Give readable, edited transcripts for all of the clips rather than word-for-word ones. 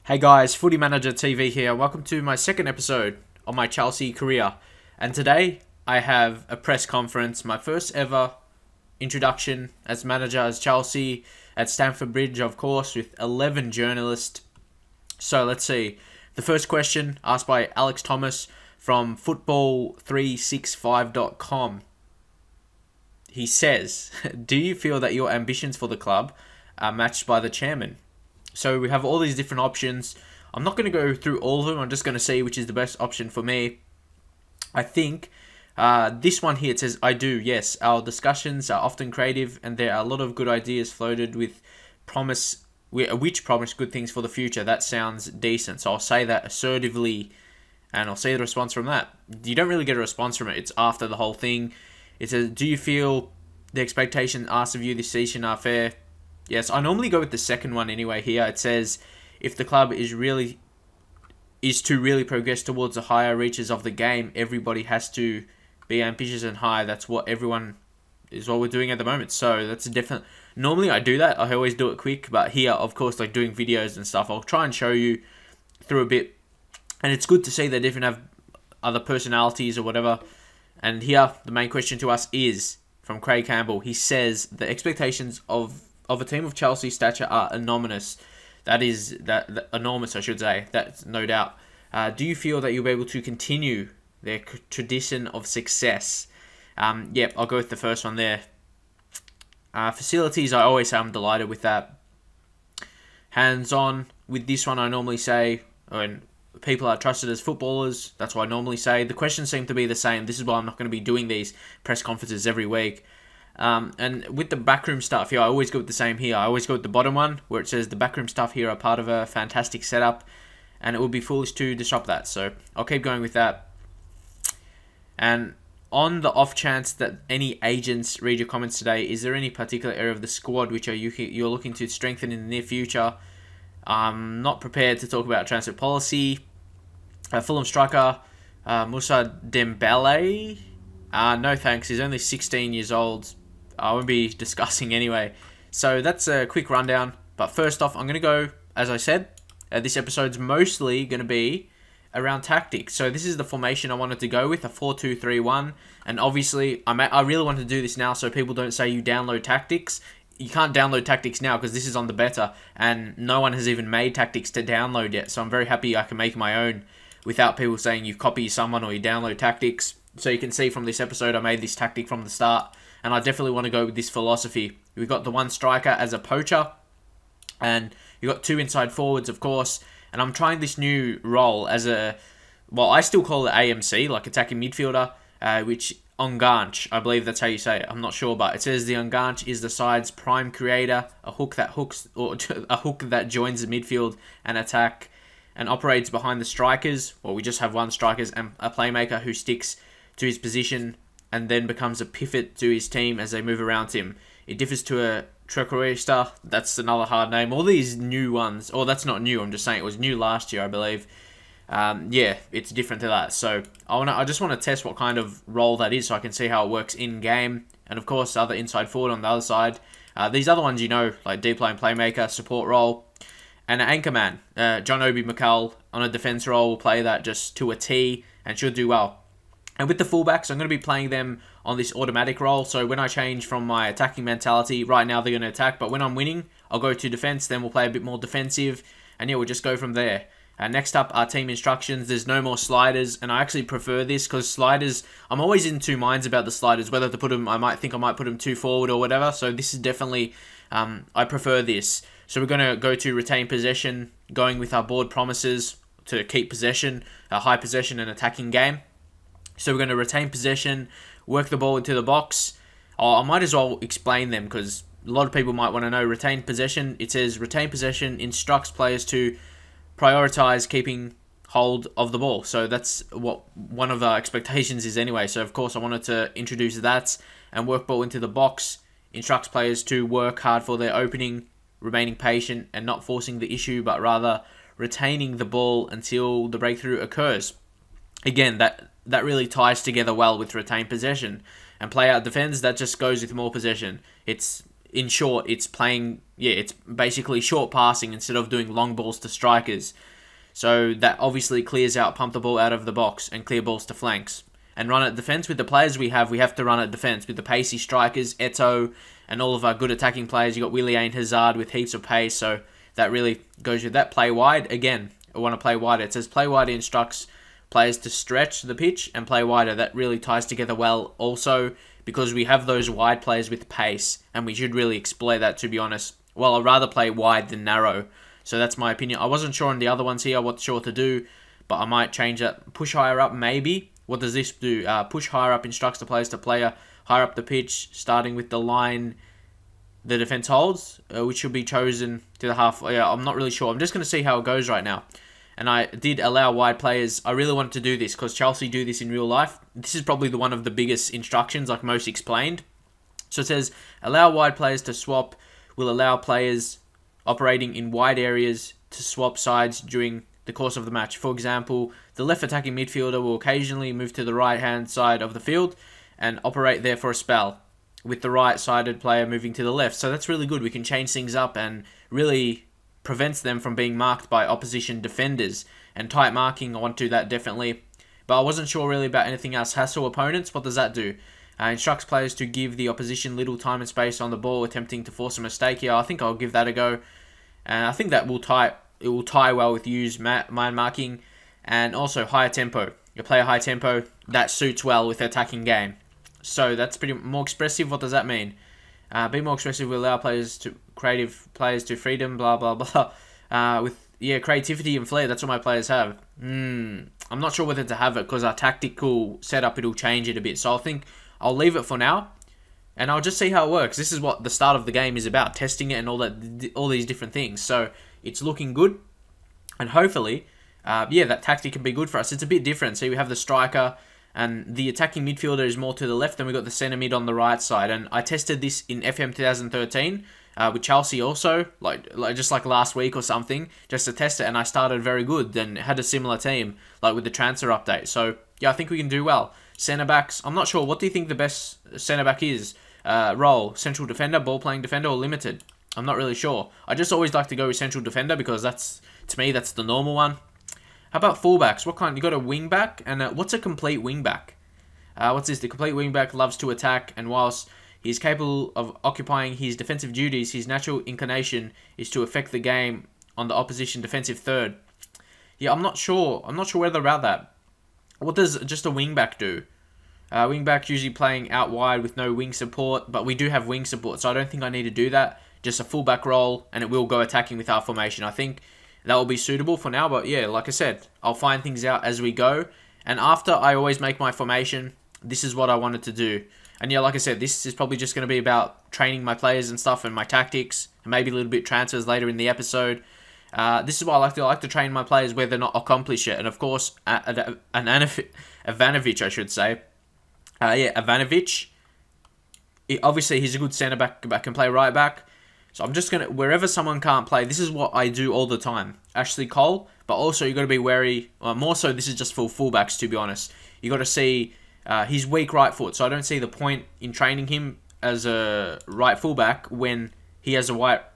Hey guys, Footy Manager TV here. Welcome to my second episode of my Chelsea career. And today I have a press conference, my first ever introduction as manager as Chelsea at Stamford Bridge, of course, with 11 journalists. So let's see. The first question asked by Alex Thomas from football365.com. He says, do you feel that your ambitions for the club are matched by the chairman? So we have all these different options. I'm not going to go through all of them. I'm just going to see which is the best option for me. I think this one here, it says, I do, yes. Our discussions are often creative and there are a lot of good ideas floated which promise good things for the future. That sounds decent. So I'll say that assertively and I'll see the response from that. You don't really get a response from it. It's after the whole thing. It says, do you feel the expectations asked of you this season are fair? Yes, I normally go with the second one anyway here. It says, if the club is to really progress towards the higher reaches of the game, everybody has to be ambitious and high. That's what we're doing at the moment. So that's a different. Normally I do that. I always do it quick. But here, of course, like doing videos and stuff, I'll try and show you through a bit. And it's good to see that different have other personalities or whatever. And here, the main question to us is from Craig Campbell. He says, the expectations of a team of Chelsea stature are enormous. That enormous, I should say. That's no doubt. Do you feel that you'll be able to continue their tradition of success? Yep, I'll go with the first one there. Facilities, I always say I'm delighted with that. Hands-on, with this one I normally say, when people are trusted as footballers, that's what I normally say. The questions seem to be the same. This is why I'm not going to be doing these press conferences every week. And with the backroom stuff here, I always go with the same here. I always go with the bottom one, where it says the backroom stuff here are part of a fantastic setup, and it would be foolish to disrupt that. So I'll keep going with that. And on the off chance that any agents read your comments today, is there any particular area of the squad which you're looking to strengthen in the near future? I'm not prepared to talk about transfer policy. Fulham striker Moussa Dembele. No thanks, he's only 16 years old. I won't be discussing anyway. So that's a quick rundown. But first off, I'm going to go, as I said, this episode's mostly going to be around tactics. So this is the formation I wanted to go with, a 4-2-3-1. And obviously, I really want to do this now so people don't say you download tactics. You can't download tactics now because this is on the beta. And no one has even made tactics to download yet. So I'm very happy I can make my own without people saying you copy someone or you download tactics. So you can see from this episode, I made this tactic from the start. And I definitely want to go with this philosophy. We've got the one striker as a poacher. And you've got two inside forwards, of course. And I'm trying this new role as a... Well, I still call it AMC, like attacking midfielder. Which, enganche, I believe that's how you say it. I'm not sure, but it says the enganche is the side's prime creator. A hook that hooks... Or a hook that joins the midfield and attack. And operates behind the strikers. Well, we just have one striker and a playmaker who sticks to his position and then becomes a pivot to his team as they move around him. It differs to a trequartista. That's another hard name. All these new ones, or that's not new, I'm just saying it was new last year, I believe. Yeah, it's different to that. So I just want to test what kind of role that is so I can see how it works in-game. And of course, other inside forward on the other side. These other ones, you know, like deep line playmaker, support role. And an anchor man, John Obi Mikel, on a defense role, will play that just to a T and should do well. And with the fullbacks, I'm going to be playing them on this automatic role. So when I change from my attacking mentality, right now they're going to attack. But when I'm winning, I'll go to defense. Then we'll play a bit more defensive. And yeah, we'll just go from there. Next up are team instructions. There's no more sliders. And I actually prefer this because sliders, I'm always in two minds about the sliders. Whether to put them, I might put them too forward or whatever. So this is definitely, I prefer this. So we're going to go to retain possession, going with our board promises to keep possession, a high possession and attacking game. So we're going to retain possession, work the ball into the box. I might as well explain them because a lot of people might want to know. Retain possession. It says retain possession instructs players to prioritize keeping hold of the ball. So that's what one of our expectations is anyway. So of course I wanted to introduce that and work ball into the box. Instructs players to work hard for their opening, remaining patient and not forcing the issue, but rather retaining the ball until the breakthrough occurs. Again, that really ties together well with retain possession. And play out defends, that just goes with more possession. It's in short, it's playing, it's basically short passing instead of doing long balls to strikers. So that obviously clears out, pump the ball out of the box and clear balls to flanks. And run at defence with the players we have to run at defence with the pacey strikers, Eto, and all of our good attacking players. You got Willian Hazard with heaps of pace, so that really goes with that. Play wide, again, I want to play wider. It says play wider instructs players to stretch the pitch and play wider. That really ties together well also because we have those wide players with pace and we should really exploit that, to be honest. Well, I'd rather play wide than narrow. So that's my opinion. I wasn't sure on the other ones here what to do, but I might change that. Push higher up, maybe. What does this do? Push higher up instructs the players to play higher up the pitch, starting with the line the defense holds, which should be chosen to the half. Yeah, I'm not really sure. I'm just going to see how it goes right now. And I did allow wide players. I really wanted to do this because Chelsea do this in real life. This is probably one of the biggest instructions, like most explained. So it says, allow wide players to swap. Will allow players operating in wide areas to swap sides during the course of the match. For example, the left attacking midfielder will occasionally move to the right-hand side of the field and operate there for a spell, with the right-sided player moving to the left. So that's really good. We can change things up and really prevents them from being marked by opposition defenders. And tight marking, I want to do that definitely. But I wasn't sure really about anything else. Hassle opponents, what does that do? Instructs players to give the opposition little time and space on the ball, attempting to force a mistake here. I think I'll give that a go. And I think that will tie well with use man marking. And also higher tempo. You play a high tempo, that suits well with the attacking game. So that's pretty more expressive. What does that mean? Be more expressive will allow creative players to freedom, blah, blah, blah. With creativity and flair, that's what my players have. I'm not sure whether to have it because our tactical setup, it'll change it a bit. So I think I'll leave it for now. And I'll just see how it works. This is what the start of the game is about, testing it and all these different things. So it's looking good. And hopefully, that tactic can be good for us. It's a bit different. See, we have the striker and the attacking midfielder is more to the left, and we've got the centre mid on the right side. And I tested this in FM 2013 with Chelsea also, just like last week or something, just to test it, and I started very good. Then had a similar team, like with the transfer update. So yeah, I think we can do well. Centre backs, I'm not sure. What do you think the best centre back is? Role, central defender, ball playing defender, or limited? I'm not really sure. I just always like to go with central defender because to me that's the normal one. How about fullbacks? What kind? You got a wing back, and what's a complete wing back? What's this? The complete wing back loves to attack, and whilst he is capable of occupying his defensive duties, his natural inclination is to affect the game on the opposition defensive third. Yeah, I'm not sure. I'm not sure whether about that. What does just a wing back do? Wing back usually playing out wide with no wing support, but we do have wing support, so I don't think I need to do that. Just a fullback role, and it will go attacking with our formation. I think that will be suitable for now, but yeah, like I said, I'll find things out as we go. And after I always make my formation, this is what I wanted to do. And yeah, like I said, this is probably just going to be about training my players and stuff and my tactics, and maybe a little bit transfers later in the episode. This is what I like to. I like to train my players where they're not accomplished yet. And of course, Ivanovic, I should say. Ivanovic. Obviously, he's a good centre back, but can play right back. So I'm just going to, wherever someone can't play, this is what I do all the time. Ashley Cole, but also you got to be wary, more so this is just for fullbacks, to be honest. You got to see his weak right foot, so I don't see the point in training him as a right fullback when he has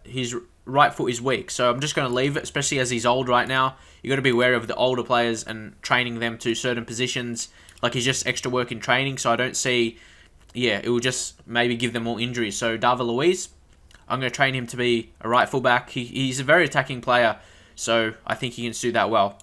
his right foot is weak. So I'm just going to leave it, especially as he's old right now. You got to be wary of the older players and training them to certain positions. Like he's just extra work in training, so I don't see, it will just maybe give them more injuries. So David Luiz, I'm going to train him to be a right fullback. He's a very attacking player, so I think he can do that well.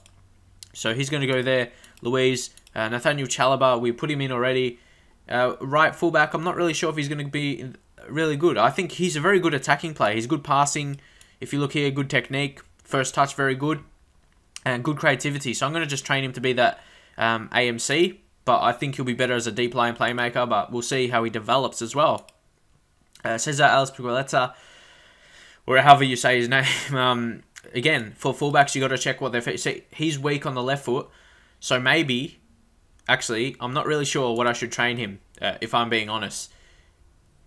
So he's going to go there. Luiz, Nathaniel Chalobah, we put him in already. Right fullback, I'm not really sure if he's going to be really good. I think he's a very good attacking player. He's good passing. If you look here, good technique. First touch, very good. And good creativity. So I'm going to just train him to be that AMC. But I think he'll be better as a deep line playmaker. But we'll see how he develops as well. Cesar Azpilicueta, or however you say his name. Again, for fullbacks, you got to check what they're. See, he's weak on the left foot, so maybe. Actually, I'm not really sure what I should train him. If I'm being honest,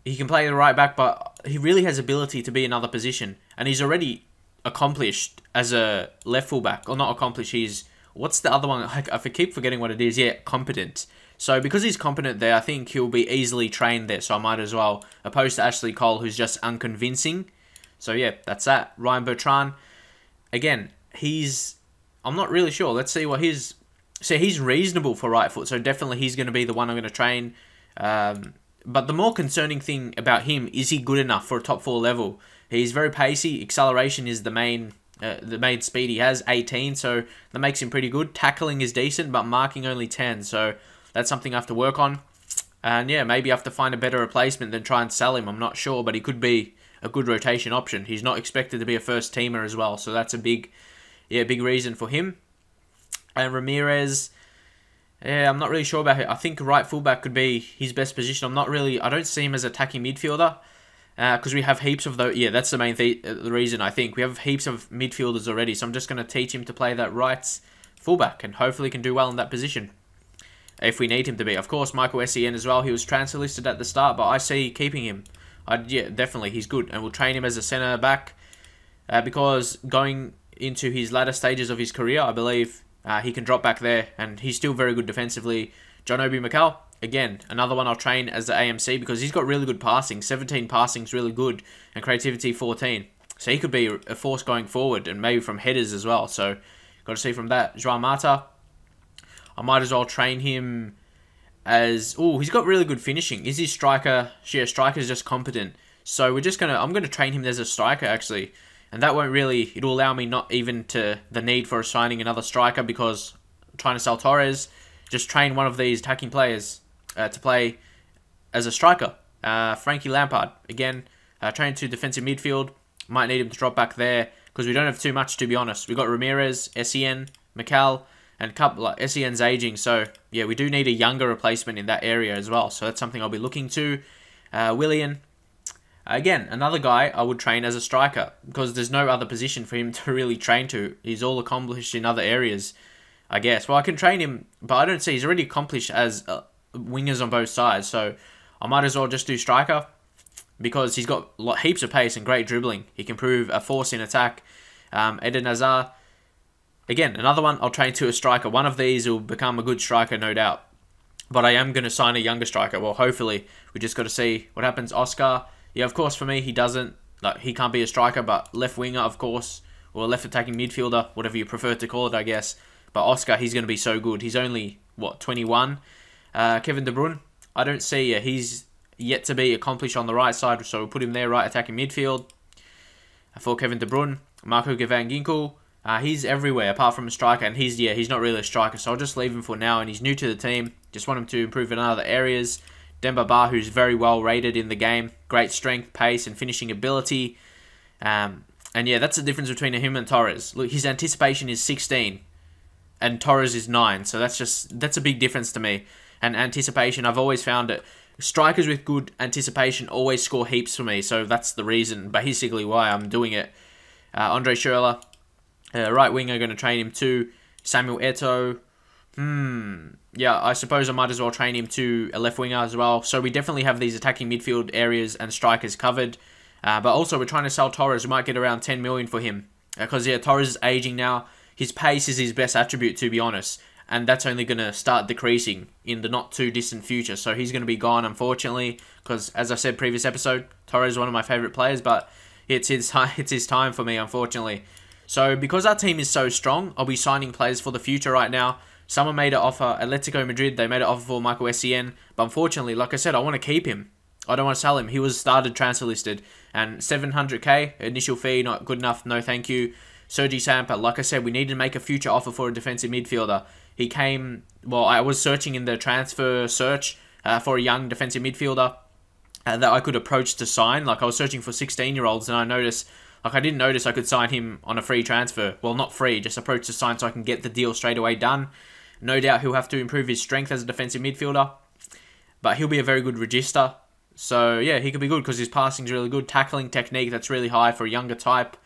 he can play the right back, but he really has ability to be another position, and he's already accomplished as a left fullback, or not accomplished. He's what's the other one? I keep forgetting what it is. Yeah, competent. So because he's competent there, I think he'll be easily trained there. So I might as well, opposed to Ashley Cole, who's just unconvincing. So yeah, that's that. Ryan Bertrand, again, I'm not really sure. Let's see what his... So he's reasonable for right foot, so definitely he's going to be the one I'm going to train. But the more concerning thing about him, is he good enough for a top 4 level? He's very pacey. Acceleration is the main speed he has, 18, so that makes him pretty good. Tackling is decent, but marking only 10, so that's something I have to work on. And yeah, maybe I have to find a better replacement than try and sell him. I'm not sure, but he could be a good rotation option. He's not expected to be a first teamer as well, so that's a big reason for him. And Ramirez, yeah, I'm not really sure about it. I think right fullback could be his best position. I don't see him as attacking midfielder because we have heaps of those. Yeah, that's the main the reason I think. We have heaps of midfielders already, so I'm just going to teach him to play that right fullback and hopefully can do well in that position if we need him to be. Of course, Michael Essien as well. He was transfer listed at the start, but I see keeping him. Yeah, definitely, he's good, and we'll train him as a centre back because going into his latter stages of his career, I believe he can drop back there, and he's still very good defensively. John Obi Mikel, again, another one I'll train as the AMC because he's got really good passing. 17 passing is really good, and creativity 14. So he could be a force going forward, and maybe from headers as well. So got to see from that. Joao Mata, I might as well train him as... Oh, he's got really good finishing. Is he striker? Yeah, striker is just competent. So I'm going to train him as a striker, actually. And that won't really... It'll allow me not even to the need for signing another striker because I'm trying to sell Torres. Just train one of these attacking players to play as a striker. Frankie Lampard, again, train to defensive midfield. Might need him to drop back there because we don't have too much, to be honest. We've got Ramirez, Essien, Mikel, and a couple... Like, Essien's aging, so yeah, we do need a younger replacement in that area as well. So that's something I'll be looking to. Willian, again, another guy I would train as a striker because there's no other position for him to really train to. He's all accomplished in other areas, I guess. Well, I can train him, but I don't see he's already accomplished as wingers on both sides. So I might as well just do striker because he's got heaps of pace and great dribbling. He can prove a force in attack. Eden Hazard, again, another one I'll train to a striker. One of these will become a good striker, no doubt. But I am going to sign a younger striker. Well, hopefully. We just got to see what happens. Oscar, yeah, of course, for me, he can't be a striker, but left winger, of course, or left attacking midfielder, whatever you prefer to call it, I guess. But Oscar, he's going to be so good. He's only, 21? Kevin De Bruyne, I don't see, he's yet to be accomplished on the right side, so we'll put him there, right attacking midfield. For Kevin De Bruyne, Marco Van Ginkel, he's everywhere apart from a striker, and he's not really a striker, so I'll just leave him for now, and he's new to the team. Just want him to improve in other areas. Demba Ba, who's very well rated in the game. Great strength, pace, and finishing ability. And yeah, that's the difference between him and Torres. Look, his anticipation is 16, and Torres is 9, so that's a big difference to me. And anticipation, I've always found it. Strikers with good anticipation always score heaps for me, so that's the reason, basically, why I'm doing it. Andre Schürrle, right winger, going to train him too. Samuel Eto'o, yeah, I suppose I might as well train him to a left winger as well. So we definitely have these attacking midfield areas and strikers covered. But also we're trying to sell Torres. We might get around 10 million for him. Because yeah, Torres is aging now. His pace is his best attribute, to be honest. And that's only going to start decreasing in the not too distant future. So he's going to be gone, unfortunately. Because as I said previous episode, Torres is one of my favourite players. But it's his time for me, unfortunately. So because our team is so strong, I'll be signing players for the future right now. Someone made an offer, Atletico Madrid, they made an offer for Michael Essien. But unfortunately, like I said, I want to keep him. I don't want to sell him. He was started transfer listed. And 700k, initial fee, not good enough, no thank you. Sergi Samper, like I said, we need to make a future offer for a defensive midfielder. He came, well, I was searching in the transfer search for a young defensive midfielder that I could approach to sign. Like I was searching for 16-year-olds and I noticed, I didn't notice I could sign him on a free transfer. Well, not free, just approach to sign so I can get the deal straight away done. No doubt he'll have to improve his strength as a defensive midfielder. But he'll be a very good register. So, yeah, he could be good because his passing's really good. Tackling technique, that's really high for a younger type.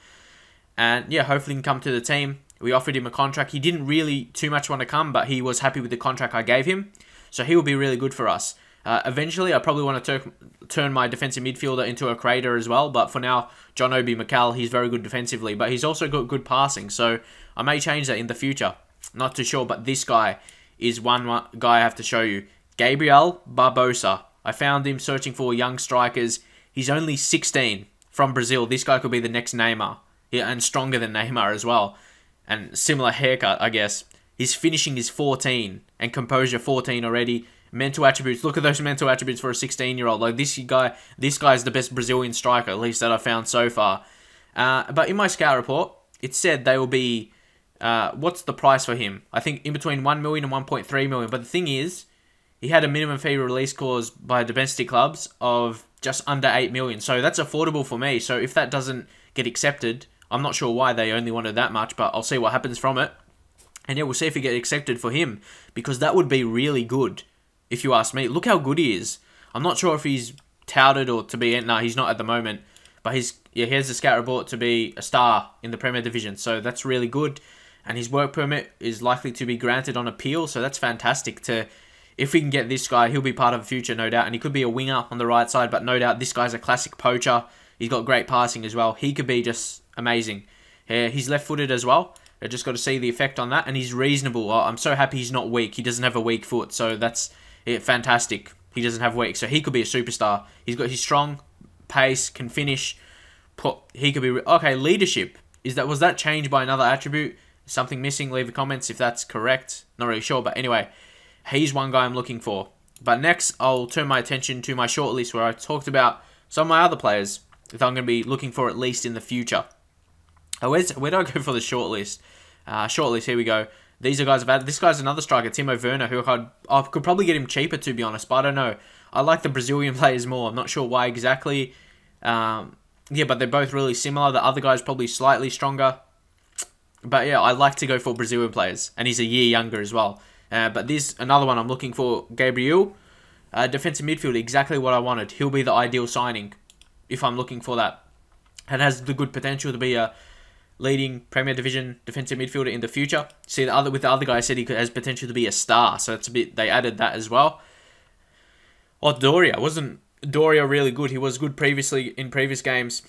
And, yeah, hopefully he can come to the team. We offered him a contract. He didn't really too much want to come, but he was happy with the contract I gave him. So he will be really good for us. Eventually, I probably want to turn my defensive midfielder into a creator as well. But for now, John Obi Mikel, he's very good defensively. But he's also got good passing. So I may change that in the future. Not too sure, but this guy is one guy I have to show you. Gabriel Barbosa. I found him searching for young strikers. He's only 16 from Brazil. This guy could be the next Neymar. Yeah, and stronger than Neymar as well. And similar haircut, I guess. His finishing is 14 and composure 14 already. Mental attributes. Look at those mental attributes for a 16-year-old. Like this guy is the best Brazilian striker, at least that I've found so far. But in my scout report, it said they will be... what's the price for him? I think in between 1 million and 1.3 million. But the thing is, he had a minimum fee release clause by domestic clubs of just under 8 million. So that's affordable for me. So if that doesn't get accepted, I'm not sure why they only wanted that much, but I'll see what happens from it. And yeah, we'll see if it gets accepted for him, because that would be really good, if you ask me. Look how good he is. I'm not sure if he's touted or to be... No, he's not at the moment. But here's the scout report to be a star in the Premier Division. So that's really good. And his work permit is likely to be granted on appeal. So that's fantastic. If we can get this guy, he'll be part of the future, no doubt. And he could be a winger on the right side, but no doubt this guy's a classic poacher. He's got great passing as well. He could be just amazing. He's left-footed as well. I just got to see the effect on that. And he's reasonable. I'm so happy he's not weak. He doesn't have a weak foot. So that's fantastic. He doesn't have weak. So he could be a superstar. He's strong, pace, can finish. He could be... Okay, leadership. Was that changed by another attribute? Something missing? Leave a comments if that's correct. Not really sure. But anyway, he's one guy I'm looking for. But next, I'll turn my attention to my shortlist, where I talked about some of my other players that I'm going to be looking for at least in the future. Where do I go for the shortlist? Shortlist, here we go. These are guys I've added. This guy's another striker, Timo Werner, who I could probably get him cheaper, to be honest, but I don't know. I like the Brazilian players more. I'm not sure why exactly. Yeah, but they're both really similar. The other guy's probably slightly stronger. But yeah, I like to go for Brazilian players, and he's a year younger as well. But this another one I'm looking for, Gabriel, defensive midfield, exactly what I wanted. He'll be the ideal signing if I'm looking for that, and has the good potential to be a leading Premier Division defensive midfielder in the future. See, with the other guy, I said he has potential to be a star, so it's they added that as well. Oh, wasn't Doria really good? He was good previously in previous games,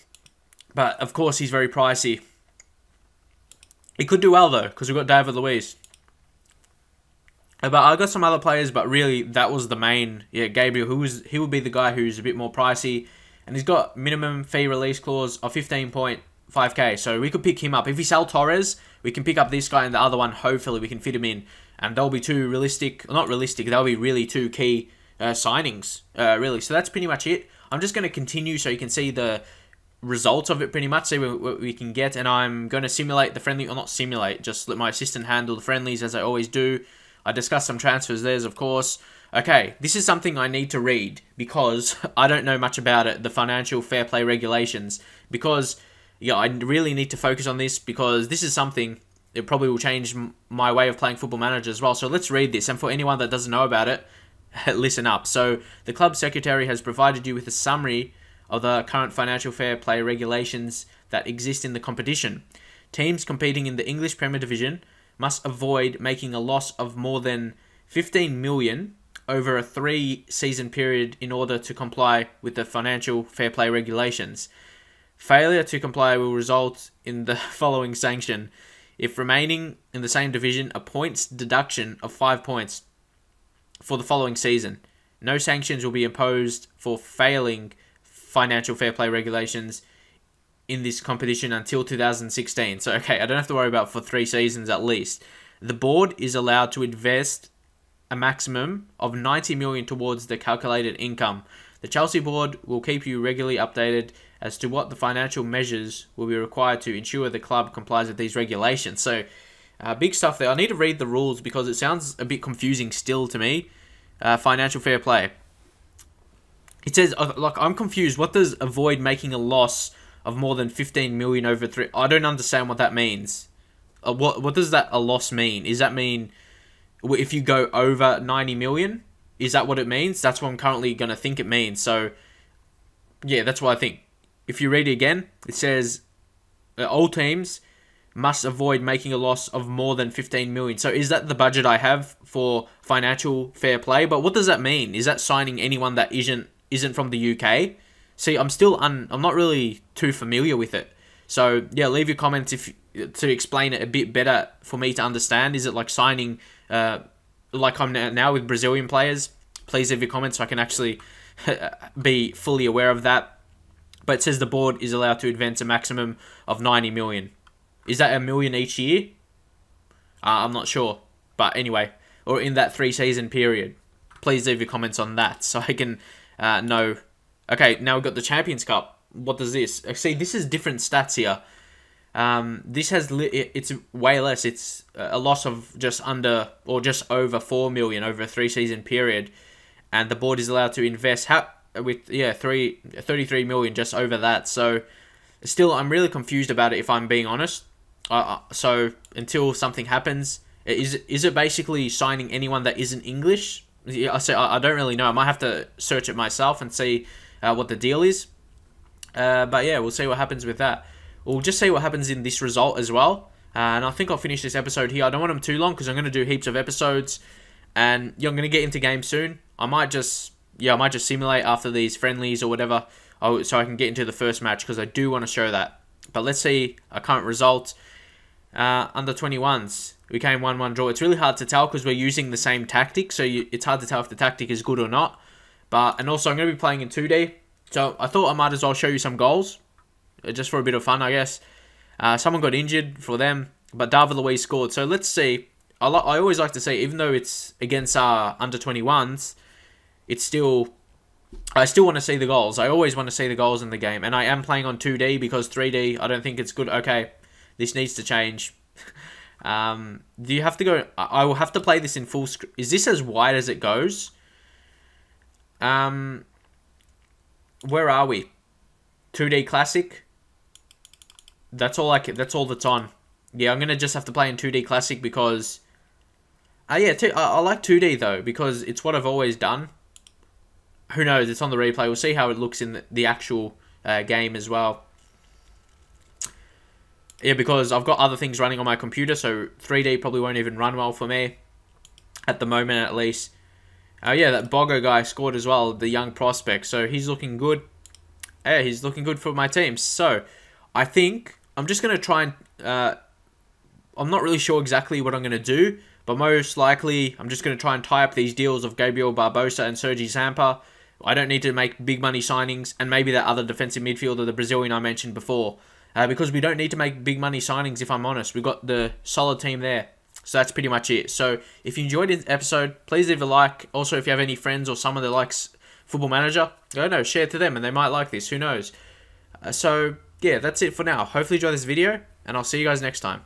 but of course he's very pricey. He could do well though, because we've got David Luiz. But I got some other players, but really that was the main. Yeah, Gabriel, he would be the guy who's a bit more pricey, and he's got minimum fee release clause of 15.5k, so we could pick him up. If we sell Torres, we can pick up this guy, and the other one, hopefully we can fit him in. And they'll be two not realistic, they'll be really two key signings, really. So that's pretty much it. I'm just going to continue so you can see the results of it pretty much, see what we can get. And I'm going to simulate the friendly, or not simulate, just let my assistant handle the friendlies as I always do. I discussed some transfers there, of course. Okay, this is something I need to read, because I don't know much about it, the financial fair play regulations. Because, yeah, I really need to focus on this, because this is something, it probably will change my way of playing Football Manager as well. So let's read this, and for anyone that doesn't know about it, listen up. So, the club secretary has provided you with a summary of the current financial fair play regulations that exist in the competition. Teams competing in the English Premier Division must avoid making a loss of more than 15 million over a 3-season period in order to comply with the financial fair play regulations. Failure to comply will result in the following sanction. If remaining in the same division, a points deduction of 5 points for the following season. No sanctions will be imposed for failing financial fair play regulations in this competition until 2016. So, okay, I don't have to worry about for 3 seasons at least. The board is allowed to invest a maximum of 90 million towards the calculated income. The Chelsea board will keep you regularly updated as to what the financial measures will be required to ensure the club complies with these regulations. So, big stuff there. I need to read the rules because it sounds a bit confusing still to me. Financial fair play. It says, like, I'm confused. What does avoid making a loss of more than 15 million over 3? I don't understand what that means. What does that a loss mean? Does that mean if you go over 90 million? Is that what it means? That's what I'm currently going to think it means. So, yeah, that's what I think. If you read it again, it says all teams must avoid making a loss of more than 15 million. So is that the budget I have for financial fair play? But what does that mean? Is that signing anyone that isn't from the UK? See, I'm not really too familiar with it. So yeah, leave your comments to explain it a bit better for me to understand. Is it like signing like I'm now with Brazilian players please leave your comments so I can actually be fully aware of that. But it says the board is allowed to advance a maximum of 90 million. Is that $1 million each year? I'm not sure. But anyway, or in that 3-season period. Please leave your comments on that so I can know. Okay, now we've got the Champions Cup. What does this? See, this is different stats here. This has it's way less. It's a loss of just under or just over 4 million over a 3-season period, and the board is allowed to invest with 33 million just over that. So still, I'm really confused about it if I'm being honest. So until something happens, is it basically signing anyone that isn't English? I don't really know. I might have to search it myself and see what the deal is. But yeah, we'll see what happens with that. We'll just see what happens in this result as well. And I think I'll finish this episode here. I don't want them too long because I'm going to do heaps of episodes. And I'm going to get into games soon. I might just simulate after these friendlies or whatever. So I can get into the first match because I do want to show that. But let's see a current result. Under 21s. We came 1-1 draw. It's really hard to tell because we're using the same tactic. So it's hard to tell if the tactic is good or not. And also I'm going to be playing in 2D. So I thought I might as well show you some goals. Just for a bit of fun, I guess. Someone got injured for them. But David Luiz scored. So let's see. I always like to say, even though it's against under 21s, it's still... I still want to see the goals. I always want to see the goals in the game. And I am playing on 2D because 3D, I don't think it's good. Okay, this needs to change. Do you have to go... I will have to play this in full screen. Is this as wide as it goes? Where are we? 2D Classic? That's all that's on. Yeah, I'm going to just have to play in 2D Classic because... yeah, I like 2D though because it's what I've always done. Who knows? It's on the replay. We'll see how it looks in the actual game as well. Yeah, because I've got other things running on my computer, so 3D probably won't even run well for me. At the moment, at least. Yeah, that Bogo guy scored as well, the young prospect. So he's looking good. Yeah, he's looking good for my team. So, I think I'm just going to try and... I'm not really sure exactly what I'm going to do, but most likely I'm just going to try and tie up these deals of Gabriel Barbosa and Sergi Zampa. I don't need to make big money signings, and maybe that other defensive midfielder, the Brazilian I mentioned before. Because we don't need to make big money signings, if I'm honest. We've got the solid team there. So that's pretty much it. So if you enjoyed this episode, please leave a like. Also, if you have any friends or someone that likes Football Manager, I don't know, share it to them and they might like this. Who knows? So yeah, that's it for now. Hopefully you enjoy this video, and I'll see you guys next time.